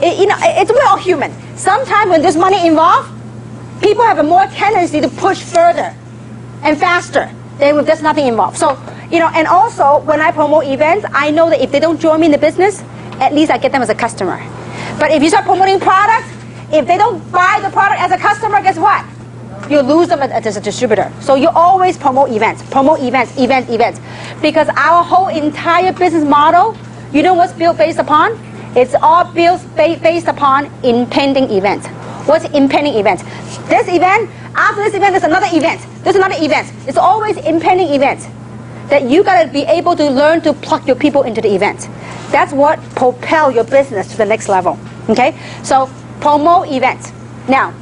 we're all human. Sometimes when there's money involved, people have a more tendency to push further and faster than if there's nothing involved. So, and also when I promote events, I know that if they don't join me in the business, at least I get them as a customer. But if you start promoting products, if they don't buy the product as a customer, guess what? You lose them as a distributor. So you always promote events, events. Because our whole entire business model, you know what's built based upon? It's all built based upon impending events. What's impending events? This event, after this event, there's another event. There's another event. It's always impending events that you got to be able to learn to plug your people into the event. That's what propel your business to the next level. Okay? So promote events. Now,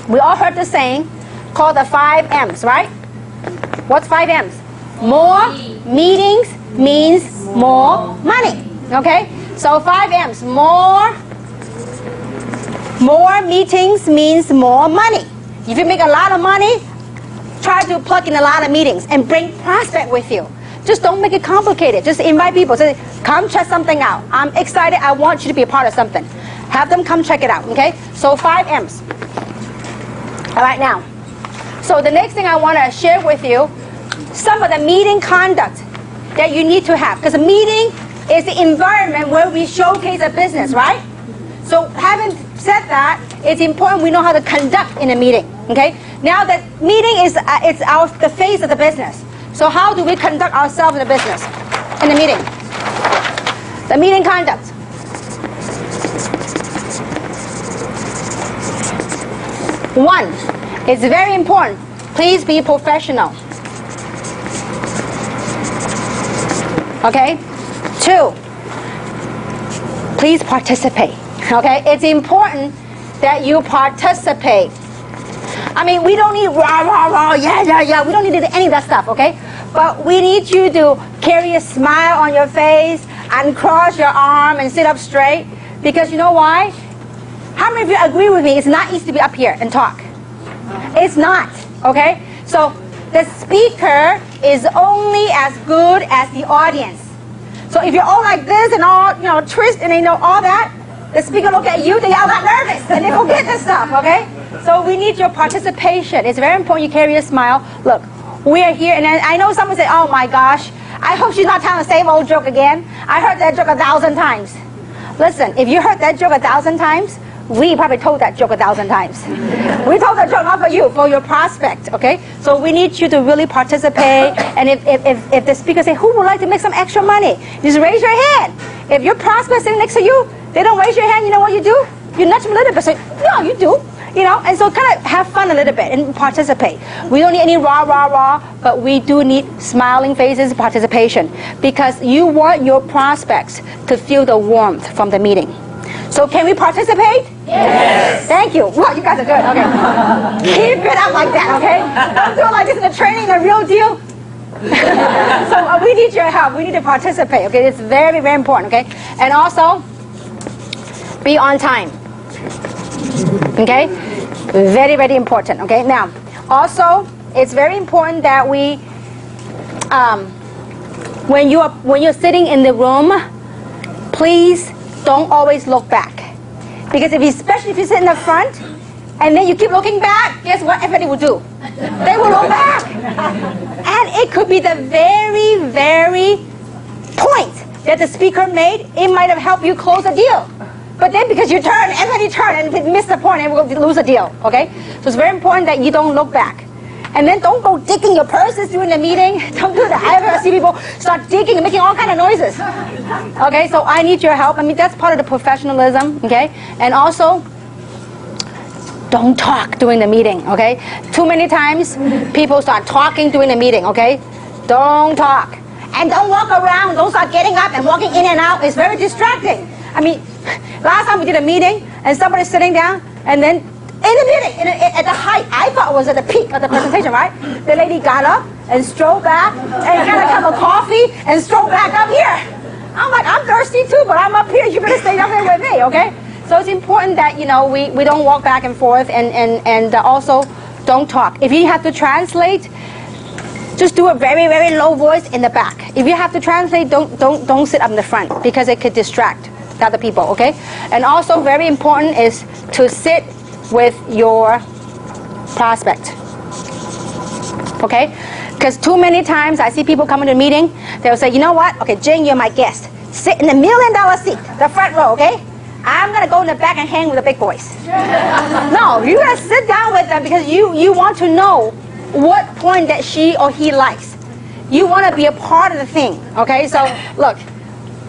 we all heard the saying called the 5 M's, right? What's 5 M's? More meetings means more money. Okay? So 5 M's. More meetings means more money. If you make a lot of money, try to plug in a lot of meetings and bring prospect with you. Just don't make it complicated. Just invite people. Say, come check something out. I'm excited. I want you to be a part of something. Have them come check it out. Okay? So 5 M's. All right, now. So the next thing I want to share with you, some of the meeting conduct that you need to have. Because a meeting is the environment where we showcase a business, right? So having said that, it's important we know how to conduct in a meeting. Okay? Now the meeting is the face of the business. So how do we conduct ourselves in the business, in the meeting? The meeting conduct. One, it's very important. Please be professional. Okay? 2, please participate. Okay? It's important that you participate. I mean, we don't need rah, rah, rah, yeah. We don't need any of that stuff, okay? But we need you to carry a smile on your face and cross your arm and sit up straight. Because you know why? How many of you agree with me? It's not easy to be up here and talk. It's not, okay? So the speaker is only as good as the audience. So if you're all like this and all, twist and all that, the speaker look at you, they all got nervous and they forget this stuff, okay? So we need your participation. It's very important you carry a smile. Look, we are here, and I know someone say, oh my gosh, I hope she's not telling the same old joke again. I heard that joke 1,000 times. Listen, if you heard that joke 1,000 times, we probably told that joke 1,000 times. We told that joke not for you, for your prospect, okay? So we need you to really participate, and if the speaker say, who would like to make some extra money? Just raise your hand. If your prospect sitting next to you, they don't raise your hand, you know what you do? You nudge them a little bit, say, yeah, you do. And so kind of have fun a little bit and participate. We don't need any rah, rah, rah, but we do need smiling faces, participation, because you want your prospects to feel the warmth from the meeting. So can we participate? Yes. Thank you. Well, you guys are good. Okay. Keep it up like that, okay? Don't do it like this in the training, the real deal. So we need your help. We need to participate, okay? It's very, very important, okay? And also, be on time. Okay? Very, very important. Okay? Now, also, it's very important that we, when you're sitting in the room, please don't always look back. Because especially if you sit in the front, and then you keep looking back, guess what everybody will do? They will look back. And it could be the very, very point that the speaker made. It might have helped you close a deal. But then because you turn, everybody turn and miss the point and we'll lose a deal, okay? So it's very important that you don't look back. And then don't go digging your purses during the meeting. Don't do that. I ever see people start digging and making all kind of noises. Okay, so I need your help. I mean, that's part of the professionalism, okay? And also, don't talk during the meeting, okay? Too many times, people start talking during the meeting, okay? Don't talk. And don't walk around. Don't start getting up and walking in and out. It's very distracting. I mean, last time we did a meeting, and somebody's sitting down, and then in the meeting, at the height, I thought it was at the peak of the presentation, right? The lady got up and strolled back, and got a cup of coffee, and strolled back up here. I'm like, I'm thirsty too, but I'm up here. You better stay up here with me, okay? So it's important that, we don't walk back and forth, and also don't talk. If you have to translate, just do a very, very low voice in the back. If you have to translate, don't sit up in the front, because it could distract. the other people, okay? And also very important is to sit with your prospect, okay? Because too many times I see people come into a meeting, they'll say, you know what? Okay, Jane, you're my guest. Sit in the $1 million seat, the front row, okay? I'm going to go in the back and hang with the big boys. No, you got to sit down with them because you want to know what point that she or he likes. You want to be a part of the thing, okay? So, look,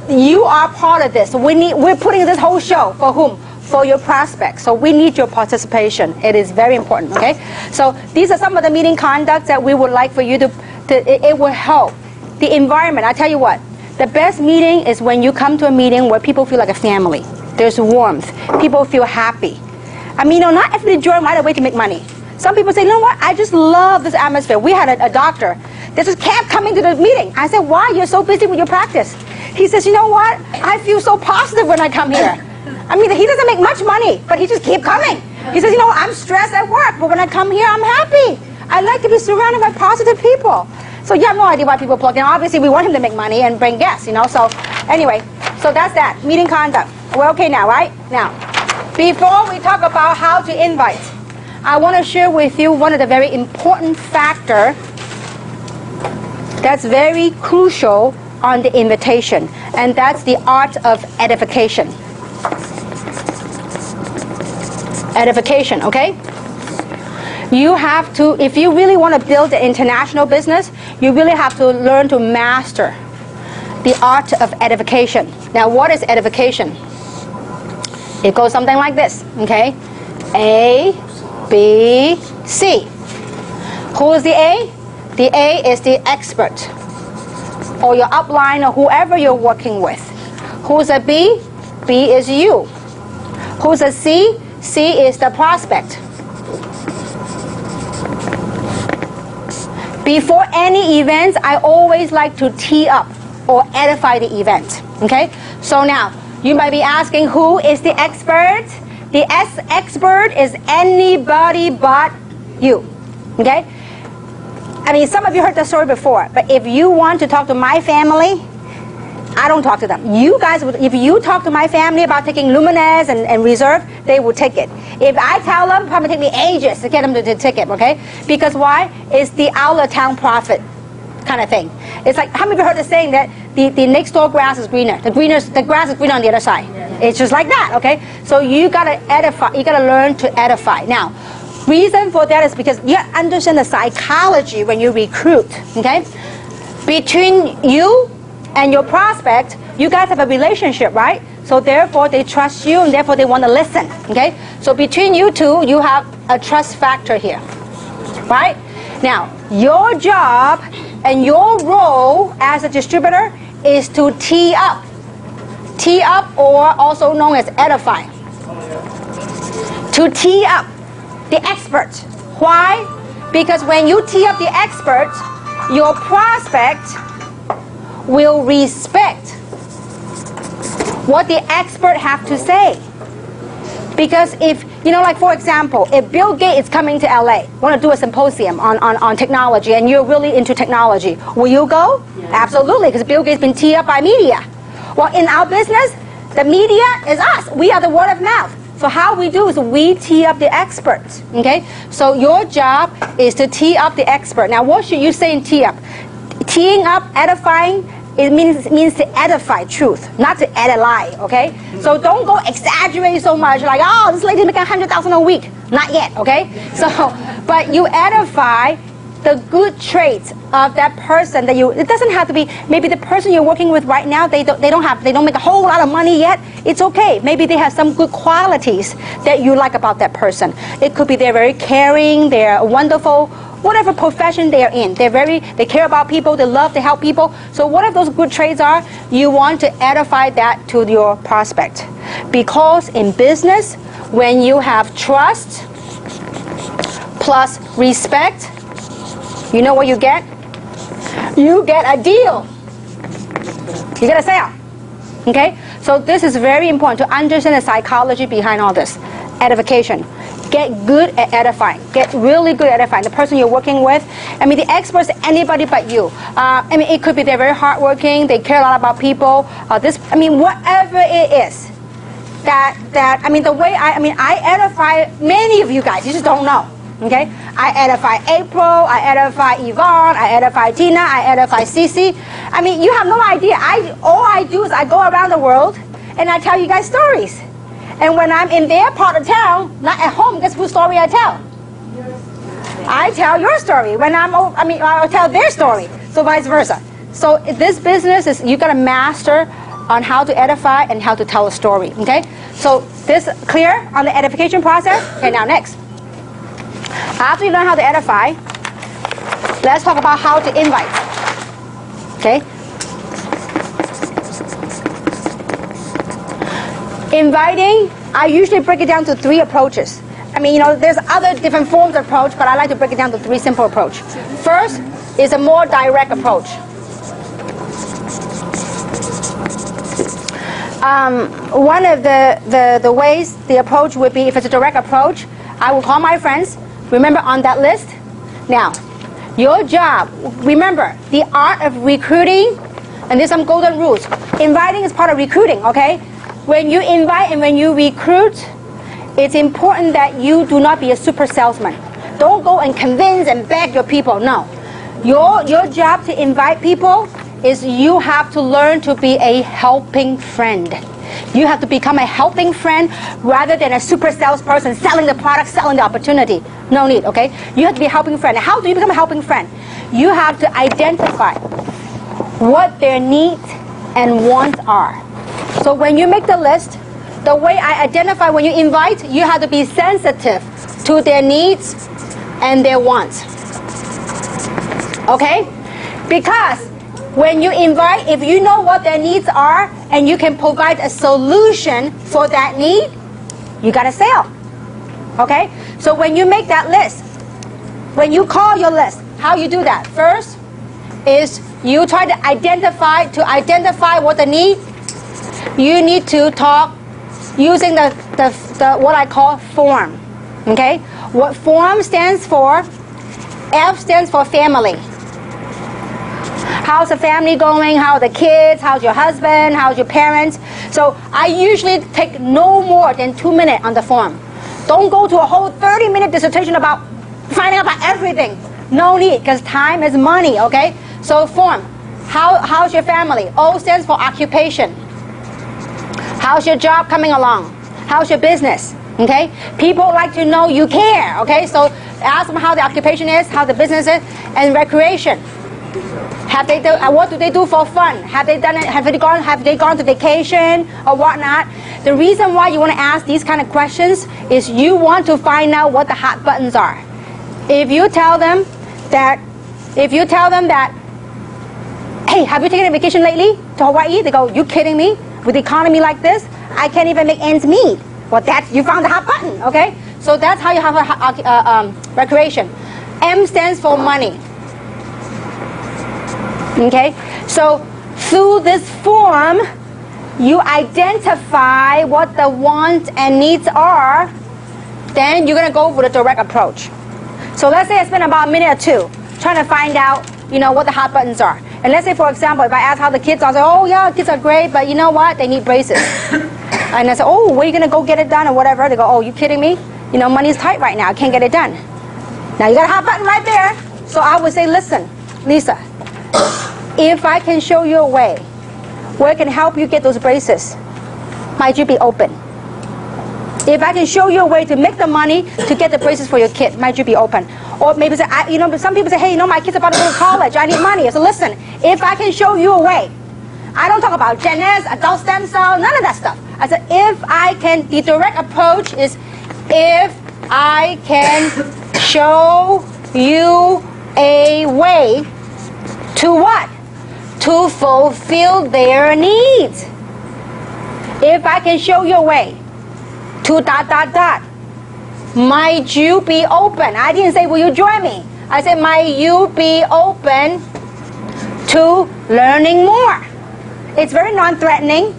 you are part of this. We're putting this whole show for whom? For your prospects. So we need your participation. It is very important, okay? So these are some of the meeting conducts that we would like for you to it will help. The environment, I tell you what, the best meeting is when you come to a meeting where people feel like a family. There's warmth. People feel happy. I mean, not everybody join right away to make money. Some people say, you know what, I just love this atmosphere. We had a doctor that just kept coming to the meeting. I said, why? You're so busy with your practice. He says, you know what, I feel so positive when I come here. I mean, he doesn't make much money, but he just keeps coming. He says, you know, I'm stressed at work, but when I come here, I'm happy. I like to be surrounded by positive people. So you have no idea why people plug in. Obviously, we want him to make money and bring guests, you know. So anyway, so that's that. Meeting conduct. We're okay now, right? Now, before we talk about how to invite, I want to share with you one of the very important factors that's very crucial on the invitation, and that's the art of edification. Edification, okay? You have to, if you really want to build an international business, you really have to learn to master the art of edification. Now, what is edification? It goes something like this, okay? A, B, C. Who is the A? The A is the expert, or your upline, or whoever you're working with. Who's a B? B is you. Who's a C? C is the prospect. Before any events, I always like to tee up or edify the event, okay? So now, you might be asking, who is the expert? The expert is anybody but you, okay? I mean, some of you heard the story before, but if you want to talk to my family, I don't talk to them. You guys, if you talk to my family about taking Luminez and Reserve, they will take it. If I tell them, probably take me ages to get them to take it, okay? Because why? It's the out-of-town prophet kind of thing. It's like, how many of you heard the saying that the next door grass is greener? The grass is greener on the other side. It's just like that, okay? So you gotta edify. You gotta learn to edify. Now, reason for that is because you understand the psychology when you recruit, okay? Between you and your prospect, you guys have a relationship, right? So therefore, they trust you, and therefore they want to listen, okay? So between you two, you have a trust factor here, right? Now, your job and your role as a distributor is to tee up. Tee up, or also known as edify. To tee up the expert. Why? Because when you tee up the expert, your prospect will respect what the expert have to say. Because if, you know, like for example, if Bill Gates is coming to LA, want to do a symposium on technology, and you're really into technology, will you go? Yeah. Absolutely, because Bill Gates has been teed up by media. Well, in our business, the media is us. We are the word of mouth. So how we do is we tee up the experts, okay? So your job is to tee up the expert. Now, what should you say in tee up? Teeing up, edifying, it means to edify truth, not to add a lie, okay? So don't go exaggerate so much, like, oh, this lady making $100,000 a week. Not yet, okay? So, but you edify the good traits of that person that you, it doesn't have to be, maybe the person you're working with right now, they don't make a whole lot of money yet. It's okay. Maybe they have some good qualities that you like about that person. It could be they're very caring, they're wonderful, whatever profession they're in. They care about people, they love to help people. So whatever those good traits are, you want to edify that to your prospect. Because in business, when you have trust plus respect, you know what you get? You get a deal. You get a sale. Okay? So this is very important to understand the psychology behind all this. Edification. Get good at edifying. Get really good at edifying the person you're working with. I mean, the experts, anybody but you. I mean, it could be they're very hardworking. They care a lot about people. Whatever it is. The way I edify many of you guys. You just don't know. Okay? I edify April. I edify Yvonne. I edify Tina. I edify Cece. I mean, you have no idea. All I do is I go around the world and I tell you guys stories. And when I'm in their part of town, not at home, guess whose story I tell? I tell your story. I'll tell their story. So vice versa. So this business is, you got to master on how to edify and how to tell a story. Okay? So this clear on the edification process? Okay, now next. After you learn how to edify, let's talk about how to invite. Okay? Inviting, I usually break it down to 3 approaches. I mean, there's other different forms of approach, but I like to break it down to 3 simple approach. First is a more direct approach. One of the ways, the approach would be, if it's a direct approach, I will call my friends. Remember on that list? Now, your job, remember, the art of recruiting, and there's some golden rules. Inviting is part of recruiting, okay? When you invite and when you recruit, it's important that you do not be a super salesman. Don't go and convince and beg your people. No. Your job to invite people is you have to learn to be a helping friend. You have to become a helping friend rather than a super salesperson selling the product, selling the opportunity. No need, okay? You have to be a helping friend. How do you become a helping friend? You have to identify what their needs and wants are. So when you make the list, the way I identify when you invite, you have to be sensitive to their needs and their wants. Okay? Because when you invite, if you know what their needs are and you can provide a solution for that need, you got a sale. Okay? So when you make that list, when you call your list, how you do that? First is you try to identify what the need. You need to talk using the what I call form. Okay? What form stands for? F stands for family. How's the family going? How are the kids? How's your husband? How's your parents? So I usually take no more than 2 minutes on the form. Don't go to a whole 30-minute dissertation about finding out about everything. No need, because time is money, okay? So form. How's your family? O stands for occupation. How's your job coming along? How's your business? Okay? People like to know you care, okay? So ask them how the occupation is, how the business is, and recreation. What do they do for fun? Have they gone to vacation or whatnot? The reason why you want to ask these kind of questions is you want to find out what the hot buttons are. If you tell them that, hey, have you taken a vacation lately to Hawaii? They go, you kidding me? With the economy like this, I can't even make ends meet. Well, you found the hot button, okay? So that's how you have a recreation. M stands for money. Okay, so through this form, you identify what the wants and needs are, then you're going to go with a direct approach. So let's say I spend about a minute or 2 trying to find out, what the hot buttons are. And let's say, for example, if I ask how the kids are, I say, oh yeah, kids are great, but you know what? They need braces. And I say, oh, where are you going to go get it done or whatever? They go, oh, you kidding me? Money's tight right now. I can't get it done. Now you got a hot button right there. So I would say, listen, Lisa, if I can show you a way where I can help you get those braces, might you be open? If I can show you a way to make the money to get the braces for your kid, might you be open? Or maybe say, some people say, hey, my kid's about to go to college. I need money. So listen, if I can show you a way, I don't talk about Jeunesse, adult stem cell, none of that stuff. I said, the direct approach is if I can show you a way to what? To fulfill their needs. If I can show you a way to ... Might you be open? I didn't say, will you join me? I said, might you be open to learning more? It's very non-threatening.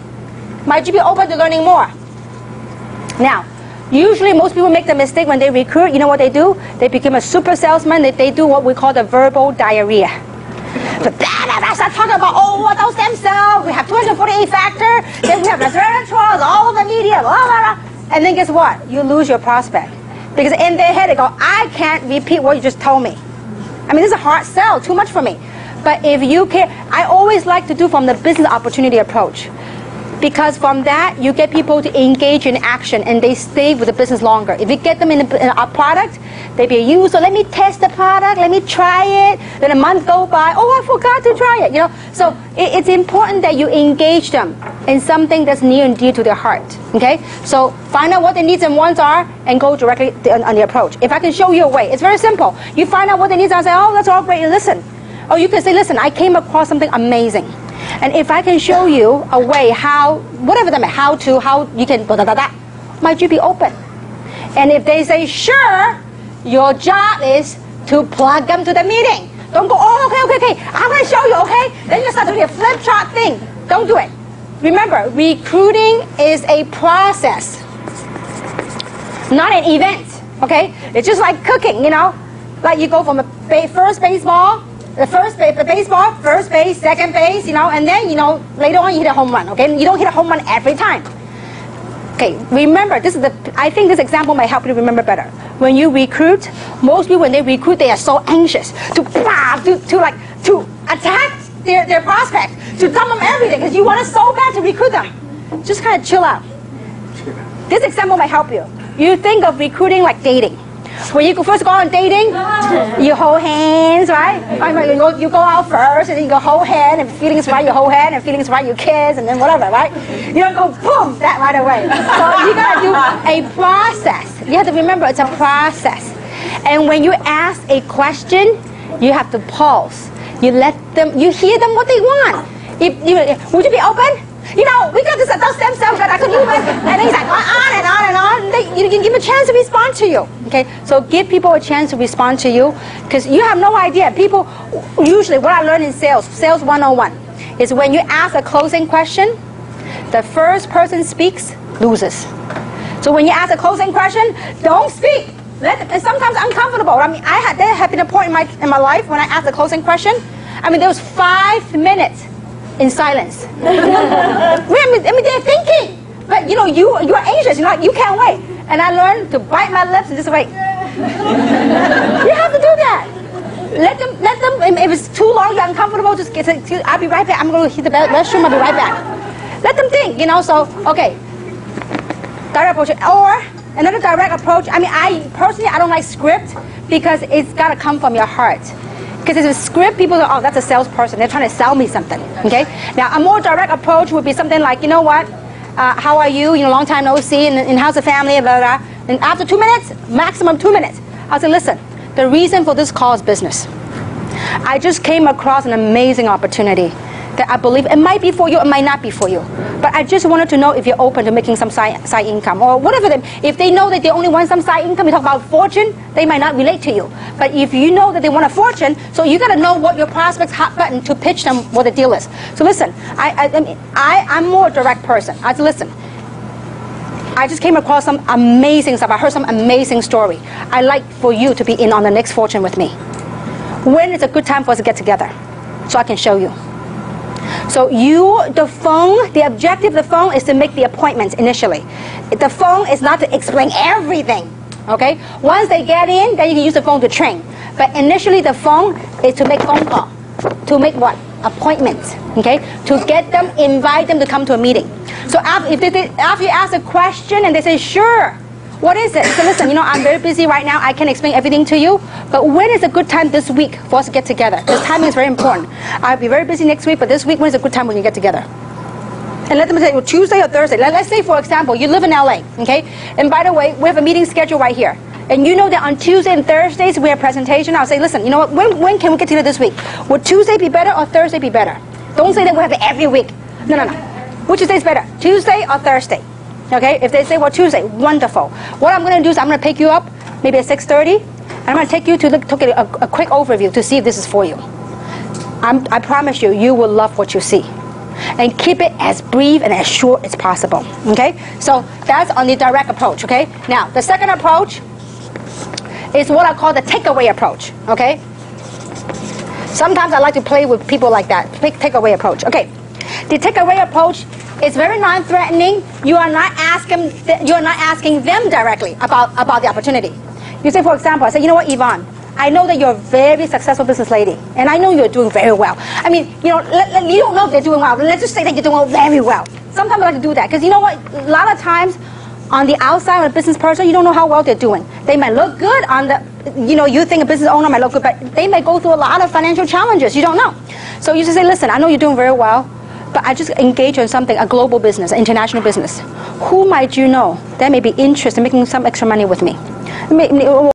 Might you be open to learning more? Now, Usually most people make the mistake when they recruit, you know what they do? They become a super salesman, they do what we call the verbal diarrhea. So start talking about, oh, what those stem cells, we have 248 factor, then we have resveratrol, all of the media, blah, blah, blah. And then guess what? You lose your prospect. Because in their head they go, I can't repeat what you just told me. I mean, this is a hard sell, too much for me. But if you care, I always like to do from the business opportunity approach. Because from that, you get people to engage in action and they stay with the business longer. If you get them in a product, they be used. So let me test the product, let me try it. Then a month go by, oh, I forgot to try it. You know, so it's important that you engage them in something that's near and dear to their heart. Okay, so find out what their needs and wants are and go directly on the approach. If I can show you a way, it's very simple. You find out what their needs are and say, oh, that's all great, and listen. Or you can say, listen, I came across something amazing. And if I can show you a way how, whatever them, how you can, might you be open? And if they say, sure, your job is to plug them to the meeting. Don't go, oh, okay, I'm going to show you, okay? Then you start doing a flip chart thing. Don't do it. Remember, recruiting is a process, not an event, okay? It's just like cooking, you know? Like you go from the first baseball, baseball, first base, second base, you know, and then, you know, later on you hit a home run, okay? You don't hit a home run every time. Okay, remember, I think this example might help you remember better. When you recruit, most people when they recruit, they are so anxious to attack their prospect, to tell them everything, because you want it so bad to recruit them. Just kind of chill out. This example might help you. You think of recruiting like dating. When you first go on dating, you hold hands, right? You go out first, and then you go hold hand, and feelings right, you hold hand, and feelings right, you kiss, and then whatever, right? You don't go boom, that right away. So you gotta do a process. You have to remember it's a process. And when you ask a question, you have to pause. You let them, you hear them what they want. Would you be open? You know, we got this adult stem cell that I could use it. And then he's like, on and on and on. You can give them a chance to respond to you. Okay, so give people a chance to respond to you, because you have no idea. People, usually what I learned in sales 101, is when you ask a closing question, the first person speaks, loses. So when you ask a closing question, don't speak. It's sometimes uncomfortable. I mean, there have been a point in my life when I asked a closing question. I mean, there was 5 minutes in silence. I mean, they're thinking, but you know, you're anxious. You know, you can't wait. And I learned to bite my lips and just wait. You have to do that. Let them. If it's too long, you're uncomfortable. Just I'll be right back. I'm going to hit the restroom. I'll be right back. Let them think. You know. So okay. Direct approach or another direct approach. I mean, I personally don't like script because it's got to come from your heart. Because if it's a script, people go, oh, that's a salesperson. They're trying to sell me something, okay? Now, a more direct approach would be something like, you know what? How are you? You know, long time no see, and how's the family, blah, blah, blah. And after 2 minutes, maximum 2 minutes, I'll say, listen, the reason for this call is business. I just came across an amazing opportunity that I believe it might be for you, it might not be for you. But I just wanted to know if you're open to making some side income or whatever. If they know that they only want some side income, you talk about fortune, they might not relate to you. But if you know that they want a fortune, so you got to know what your prospect's hot button to pitch them what the deal is. So listen, I'm more a direct person. I said, listen, I just came across some amazing stuff. I heard some amazing story. I'd like for you to be in on the next fortune with me. When is a good time for us to get together so I can show you? So the objective of the phone is to make the appointments initially. The phone is not to explain everything, okay? Once they get in, then you can use the phone to train. But initially the phone is to make phone call. To make what? Appointments, okay? To get them, invite them to come to a meeting. So after you ask a question and they say, sure, what is it? So listen, you know, I'm very busy right now. I can't explain everything to you. But when is a good time this week for us to get together? Because timing is very important. I'll be very busy next week, but this week, when is a good time we can get together? And let them say, well, Tuesday or Thursday. Let's say, for example, you live in LA, okay? And by the way, we have a meeting scheduled right here. And you know that on Tuesday and Thursdays, we have a presentation. I'll say, listen, you know what, when can we get together this week? Would Tuesday be better or Thursday be better? Don't say that we have it every week. No. Which day is better, Tuesday or Thursday? Okay, if they say, well, Tuesday, wonderful. What I'm going to do is I'm going to pick you up maybe at 6:30, and I'm going to take you to look at a quick overview to see if this is for you. I promise you, you will love what you see. and keep it as brief and as short as possible. Okay, so that's on the direct approach. Okay, now the second approach is what I call the takeaway approach. Okay, sometimes I like to play with people like that. Takeaway approach. Okay, the takeaway approach is very non-threatening. You are not asking them directly about the opportunity. You say, for example, I say, you know what, Yvonne, I know that you're a very successful business lady, and I know you're doing very well. I mean, you know, you don't know if they're doing well. Let's just say that you're doing very well. Sometimes I like to do that, because you know what? A lot of times, on the outside of a business person, you don't know how well they're doing. They might look good on the, you know, you think a business owner might look good, but they may go through a lot of financial challenges. You don't know. So you just say, listen, I know you're doing very well, but I just engage in something, a global business, an international business. Who might you know that may be interested in making some extra money with me?